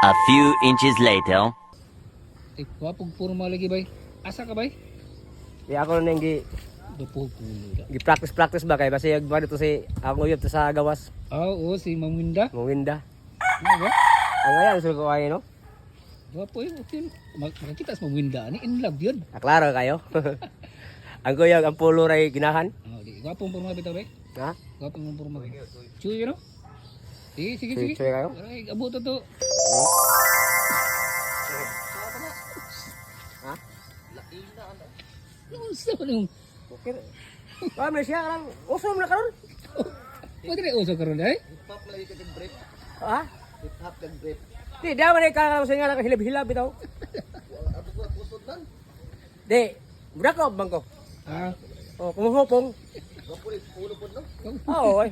A few inches later. Wapog puro malagi bay. Asa ka bay? Di ako na gi Dupog pulo da. gi practice ba kay basi agba dito si ako uyab to sa gawas. Oo, si Maminda. Mawinda. Ano ba? Ang ayan sul ko ay no. Wapo yun, okay. Makakita sa Maminda. Ani in love yun. Klaro kayo. Ang kuyag ang pulo ray ginahan. Oh, di. Wapong puro mga bitaw bay. Ha? Wapong puro mga. Chuy, you know? Sige, sige, sige. Chuy kayo? Aray, abot to. Ha? Gusto ko nung. Okay. Ba may siya lang usom na karon. Pwede na uso karon ay? Ha? Di daw man ka sa nga hilab-hilab bitaw. Di, budak ko bangko. Ah, Oh, kumuhopong. Oo, ay.